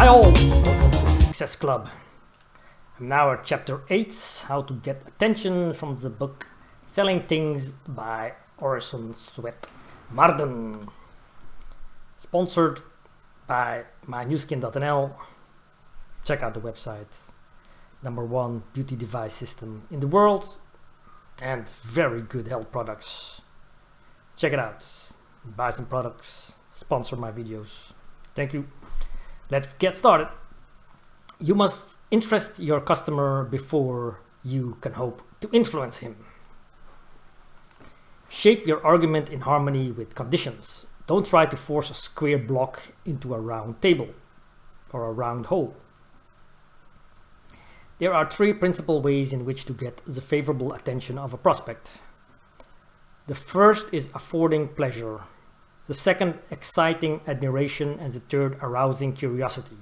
Hi all, welcome to the Success Club. I'm now at chapter 8, how to get attention, from the book Selling Things by Orson Swett Marden. Sponsored by mynewskin.nl. Check out the website. #1 beauty device system in the world and very good health products. Check it out. Buy some products. Sponsor my videos. Thank you. Let's get started. You must interest your customer before you can hope to influence him. Shape your argument in harmony with conditions. Don't try to force a square block into a round table or a round hole. There are 3 principal ways in which to get the favorable attention of a prospect. The first is affording pleasure. The second, exciting admiration, and the third, arousing curiosity.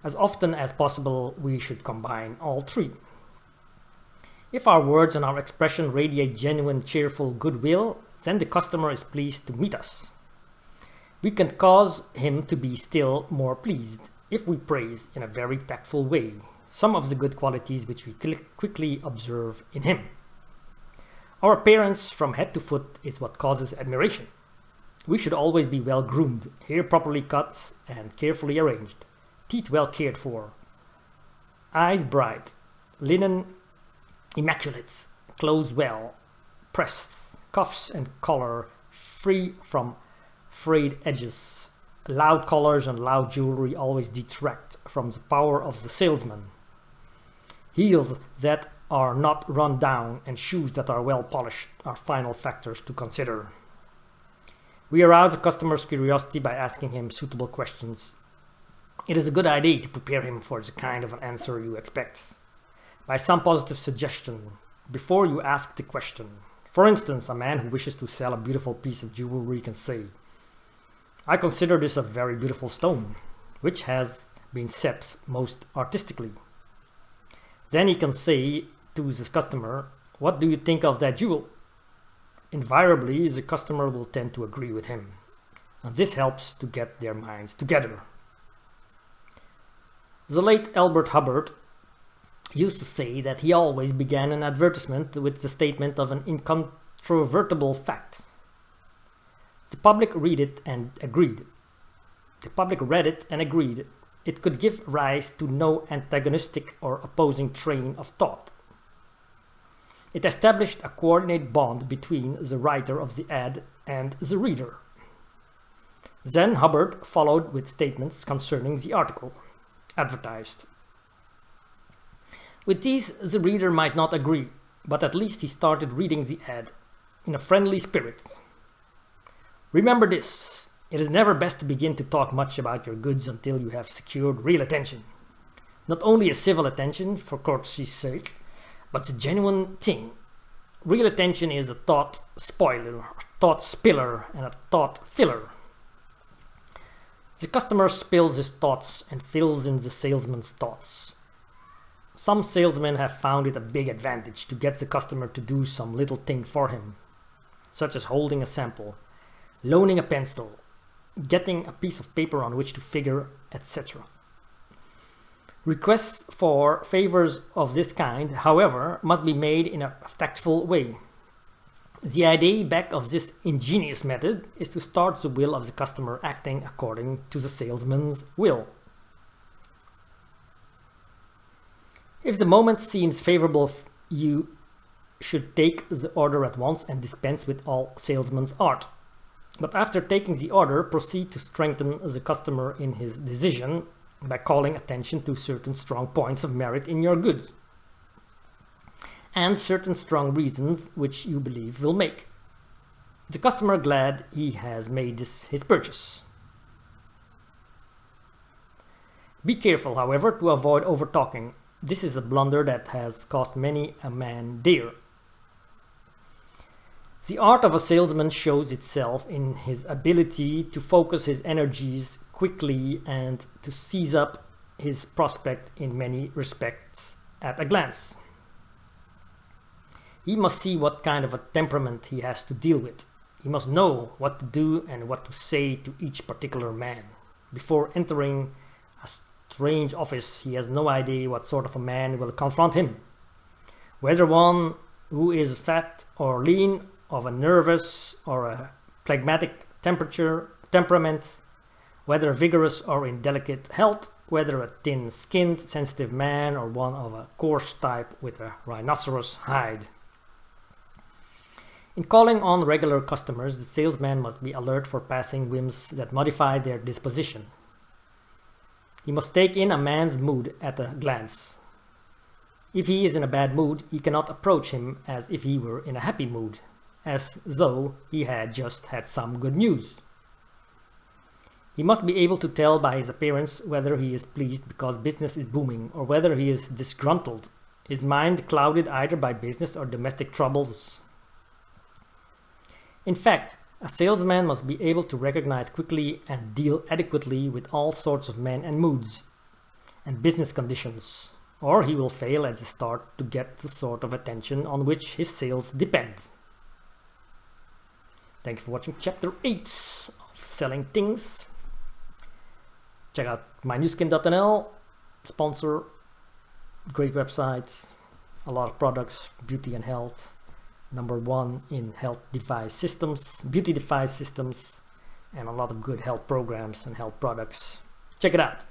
As often as possible, we should combine all 3. If our words and our expression radiate genuine, cheerful goodwill, then the customer is pleased to meet us. We can cause him to be still more pleased if we praise in a very tactful way some of the good qualities which we quickly observe in him. Our appearance from head to foot is what causes admiration. We should always be well groomed, hair properly cut and carefully arranged, teeth well cared for, eyes bright, linen immaculate, clothes well pressed, cuffs and collar free from frayed edges. Loud colors and loud jewelry always detract from the power of the salesman. Heels that are not run down and shoes that are well polished are final factors to consider. We arouse a customer's curiosity by asking him suitable questions. It is a good idea to prepare him for the kind of an answer you expect by some positive suggestion before you ask the question. For instance, a man who wishes to sell a beautiful piece of jewelry can say, "I consider this a very beautiful stone, which has been set most artistically." Then he can say to the customer, "What do you think of that jewel?" Invariably, the customer will tend to agree with him, and this helps to get their minds together. The late Elbert Hubbard used to say that he always began an advertisement with the statement of an incontrovertible fact. The public read it and agreed. The public read it and agreed. It could give rise to no antagonistic or opposing train of thought. It established a coordinate bond between the writer of the ad and the reader. Then Hubbard followed with statements concerning the article advertised. With these, the reader might not agree, but at least he started reading the ad in a friendly spirit. Remember this: it is never best to begin to talk much about your goods until you have secured real attention. Not only a civil attention for courtesy's sake, but it's a genuine thing. Real attention is a thought spoiler, a thought spiller, and a thought filler. The customer spills his thoughts and fills in the salesman's thoughts. Some salesmen have found it a big advantage to get the customer to do some little thing for him, such as holding a sample, loaning a pencil, getting a piece of paper on which to figure, etc. Requests for favors of this kind, however, must be made in a tactful way. The idea back of this ingenious method is to start the will of the customer acting according to the salesman's will. If the moment seems favorable, you should take the order at once and dispense with all salesman's art. But after taking the order, proceed to strengthen the customer in his decision by calling attention to certain strong points of merit in your goods and certain strong reasons which you believe will make the customer glad he has made his purchase. Be careful, however, to avoid over-talking. This is a blunder that has cost many a man dear. The art of a salesman shows itself in his ability to focus his energies quickly and to seize up his prospect in many respects at a glance. He must see what kind of a temperament he has to deal with. He must know what to do and what to say to each particular man before entering a strange office, he has no idea what sort of a man will confront him. Whether one who is fat or lean, of a nervous or a phlegmatic temperament, whether vigorous or in delicate health, whether a thin-skinned, sensitive man or one of a coarse type with a rhinoceros hide. In calling on regular customers, the salesman must be alert for passing whims that modify their disposition. He must take in a man's mood at a glance. If he is in a bad mood, he cannot approach him as if he were in a happy mood, as though he had just had some good news. He must be able to tell by his appearance whether he is pleased because business is booming or whether he is disgruntled, his mind clouded either by business or domestic troubles. In fact, a salesman must be able to recognize quickly and deal adequately with all sorts of men and moods and business conditions, or he will fail at the start to get the sort of attention on which his sales depend. Thank you for watching Chapter 8 of Selling Things. Check out mynewskin.nl, sponsor, great website, a lot of products, beauty and health. #1 in health device systems, beauty device systems, and a lot of good health programs and health products. Check it out.